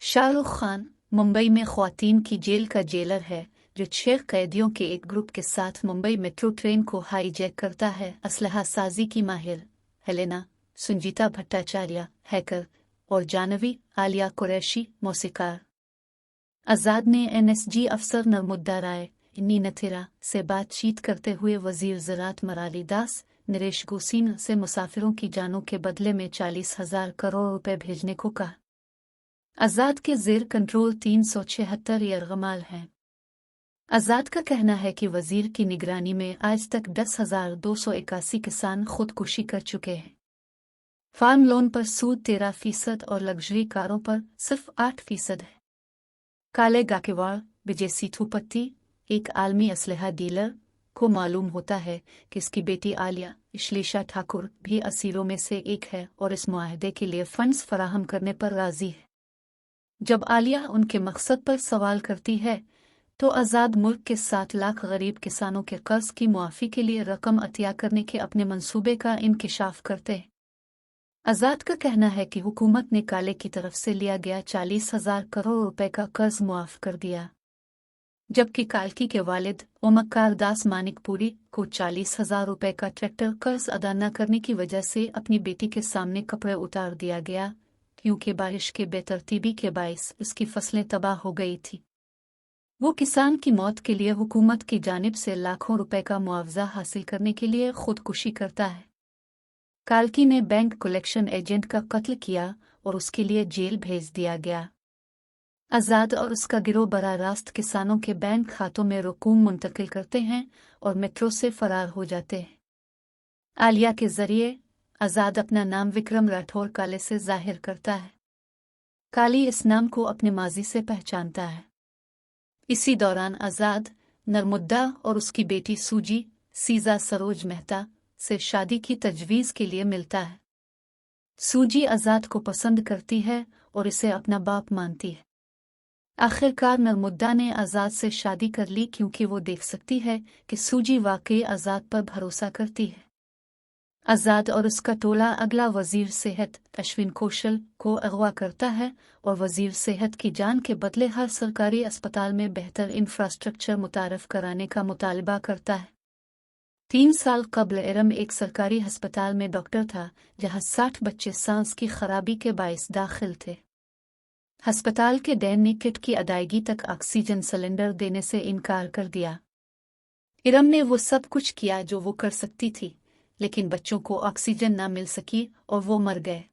शाहरुख खान मुंबई में ख्वातीन की जेल का जेलर है जो 6 कैदियों के एक ग्रुप के साथ मुंबई मेट्रो ट्रेन को हाईजैक करता है। असलहा साजी की माहिर हेलेना, संजीता भट्टाचार्य हैकर और जानवी आलिया कुरैशी मौसीकार। आज़ाद ने एनएसजी अफसर नर्मुद्दा राय नीनथिरा से बातचीत करते हुए वजीर ज़राअत मराली दास नरेश गोसीन से मुसाफिरों की जानों के बदले में 40,000 करोड़ रुपए भेजने को कहा। आज़ाद के ज़ेर कंट्रोल 376 यरगमाल हैं। आज़ाद का कहना है कि वजीर की निगरानी में आज तक 10,281 किसान खुदकुशी कर चुके हैं। फार्म लोन पर सूद 13% और लग्जरी कारों पर सिर्फ 8% है। काले गाकेवाड़ विजय सीथुपत्ती, एक आलमी असलहा डीलर, को मालूम होता है कि इसकी बेटी आलिया इशलीशा ठाकुर भी असीरों में से एक है और इस मुआहदे के लिए फंड्स फराहम करने पर राजी है। जब आलिया उनके मकसद पर सवाल करती है तो आज़ाद मुल्क के 7 लाख गरीब किसानों के कर्ज की मुआफ़ी के लिए रकम अतिया करने के अपने मंसूबे का इंकिशाफ करते हैं। आज़ाद का कहना है कि हुकूमत ने काले की तरफ से लिया गया 40,000 करोड़ रुपए का कर्ज मुआफ़ कर दिया, जबकि कालकी के वालिद ओमकार दास मानिकपुरी को 40,000 रुपए का ट्रैक्टर कर्ज अदा न करने की वजह से अपनी बेटी के सामने कपड़े उतार दिया गया, क्योंकि बारिश के बेतरतीबी के बायस उसकी फसलें तबाह हो गई थी। वो किसान की मौत के लिए हुकूमत की जानिब से लाखों रुपए का मुआवजा हासिल करने के लिए खुदकुशी करता है। कालकी ने बैंक कलेक्शन एजेंट का कत्ल किया और उसके लिए जेल भेज दिया गया। आज़ाद और उसका गिरोह बराह रास्त किसानों के बैंक खातों में रकूम मुंतकिल करते हैं और मेट्रो से फरार हो जाते हैं। आलिया के जरिए आज़ाद अपना नाम विक्रम राठौर काले से जाहिर करता है। काली इस नाम को अपने माजी से पहचानता है। इसी दौरान आज़ाद नर्मुद्दा और उसकी बेटी सूजी सीजा सरोज मेहता से शादी की तजवीज़ के लिए मिलता है। सूजी आज़ाद को पसंद करती है और इसे अपना बाप मानती है। आखिरकार नर्मुद्दा ने आज़ाद से शादी कर ली क्योंकि वो देख सकती है कि सूजी वाकई आज़ाद पर भरोसा करती है। आज़ाद और उसका टोला अगला वजीर सेहत अश्विन कौशल को अगवा करता है और वजीर सेहत की जान के बदले हर सरकारी अस्पताल में बेहतर इंफ्रास्ट्रक्चर मुतारफ कराने का मुतालबा करता है। 3 साल कबल इरम एक सरकारी अस्पताल में डॉक्टर था जहां 60 बच्चे सांस की खराबी के बायस दाखिल थे। अस्पताल के डैन ने किट की अदायगी तक ऑक्सीजन सिलेंडर देने से इनकार कर दिया। इरम ने वो सब कुछ किया जो वो कर सकती थी, लेकिन बच्चों को ऑक्सीजन ना मिल सकी और वो मर गए।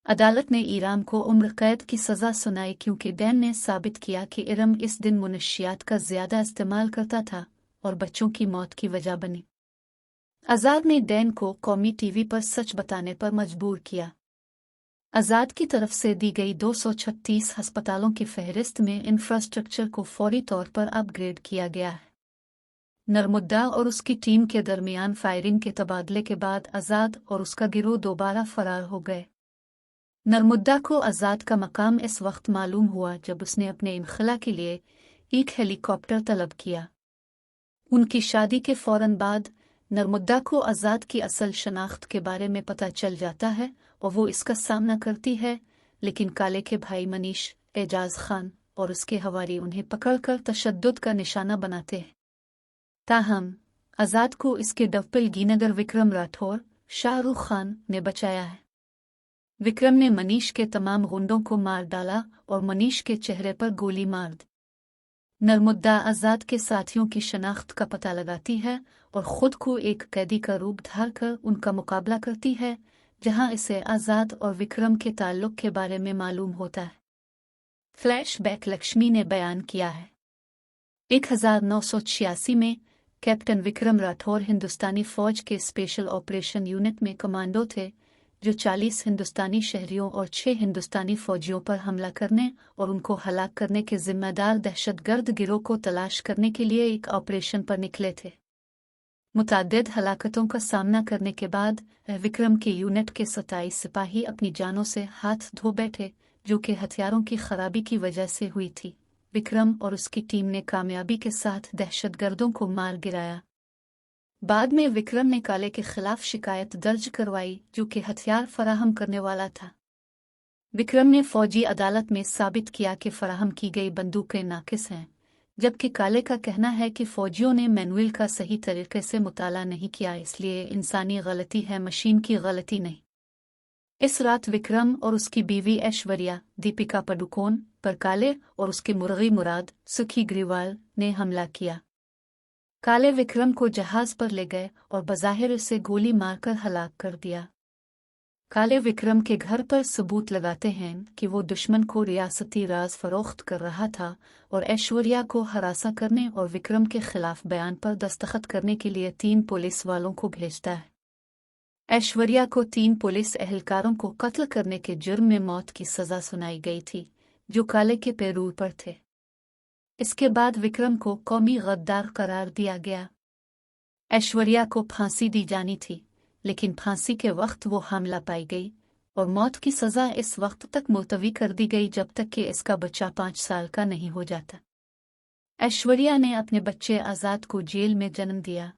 अदालत ने इराम को उम्र कैद की सज़ा सुनाई क्योंकि डैन ने साबित किया कि इरम इस दिन मुनशियात का ज़्यादा इस्तेमाल करता था और बच्चों की मौत की वजह बनी। आज़ाद ने डैन को कौमी टीवी पर सच बताने पर मजबूर किया। आज़ाद की तरफ से दी गई 236 अस्पतालों की फहरिस्त में इंफ्रास्ट्रक्चर को फौरी तौर पर अपग्रेड किया गया है। नर्मुद्दा और उसकी टीम के दरमियान फायरिंग के तबादले के बाद आज़ाद और उसका गिरोह दोबारा फरार हो गए। नर्मुद्दा को आज़ाद का मकाम इस वक्त मालूम हुआ जब उसने अपने इनखला के लिए एक हेलीकॉप्टर तलब किया। उनकी शादी के फौरन बाद नर्मुद्दा को आज़ाद की असल शनाख्त के बारे में पता चल जाता है और वो इसका सामना करती है, लेकिन काले के भाई मनीष एजाज खान और उसके हवारी उन्हें पकड़कर तशद्दुद का निशाना बनाते हैं। ताहम आज़ाद को इसके डबल विक्रम राठौर शाहरुख खान ने बचाया है। विक्रम ने मनीष के तमाम गुंडों को मार डाला और मनीष के चेहरे पर गोली मार दी। नर्मुद्दा आज़ाद के साथियों की शनाख्त का पता लगाती है और ख़ुद को एक कैदी का रूप धार कर उनका मुकाबला करती है, जहां इसे आज़ाद और विक्रम के ताल्लुक के बारे में मालूम होता है। फ्लैशबैक लक्ष्मी ने बयान किया है। 1986 में कैप्टन विक्रम राठौर हिंदुस्तानी फ़ौज के स्पेशल ऑपरेशन यूनिट में कमांडो थे, जो 40 हिंदुस्तानी शहरियों और 6 हिंदुस्तानी फ़ौजियों पर हमला करने और उनको हलाक करने के ज़िम्मेदार दहशतगर्द गिरोह को तलाश करने के लिए एक ऑपरेशन पर निकले थे। मुतअद्दिद हलाकतों का सामना करने के बाद विक्रम के यूनिट के 27 सिपाही अपनी जानों से हाथ धो बैठे, जो कि हथियारों की खराबी की वजह से हुई थी। विक्रम और उसकी टीम ने कामयाबी के साथ दहशतगर्दों को मार गिराया। बाद में विक्रम ने काले के खिलाफ शिकायत दर्ज करवाई, जो कि हथियार फराहम करने वाला था। विक्रम ने फौजी अदालत में साबित किया कि फराहम की गई बंदूकें नाकिस हैं, जबकि काले का कहना है कि फौजियों ने मैनुअल का सही तरीके से मुताला नहीं किया, इसलिए इंसानी गलती है, मशीन की गलती नहीं। इस रात विक्रम और उसकी बीवी ऐश्वर्या दीपिका पादुकोण पर काले और उसके मुर्गी मुराद सुखी ग्रिवाल ने हमला किया। काले विक्रम को जहाज पर ले गए और बज़ाहिर उसे गोली मारकर हलाक कर दिया। काले विक्रम के घर पर सबूत लगाते हैं कि वो दुश्मन को रियासती राज फरोख्त कर रहा था और ऐश्वर्या को हरासा करने और विक्रम के खिलाफ बयान पर दस्तखत करने के लिए 3 पुलिस वालों को भेजता है। ऐश्वर्या को 3 पुलिस एहलकारों को कत्ल करने के जुर्म में मौत की सजा सुनाई गई थी, जो काले के पैरोल पर थे। इसके बाद विक्रम को कौमी गद्दार करार दिया गया। ऐश्वर्या को फांसी दी जानी थी, लेकिन फांसी के वक्त वो हामला पाई गई और मौत की सज़ा इस वक्त तक मुलतवी कर दी गई जब तक कि इसका बच्चा 5 साल का नहीं हो जाता। ऐश्वर्या ने अपने बच्चे आज़ाद को जेल में जन्म दिया।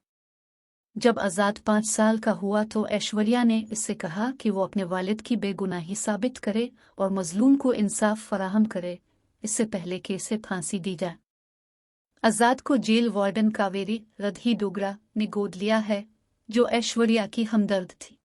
जब आज़ाद 5 साल का हुआ तो ऐश्वर्या ने इससे कहा कि वो अपने वालिद की बेगुनाही साबित करे और मजलूम को इंसाफ फराहम करे, इससे पहले कि इसे फांसी दी जाए। आज़ाद को जेल वार्डन कावेरी रधी डोगरा ने गोद लिया है, जो ऐश्वर्या की हमदर्द थी।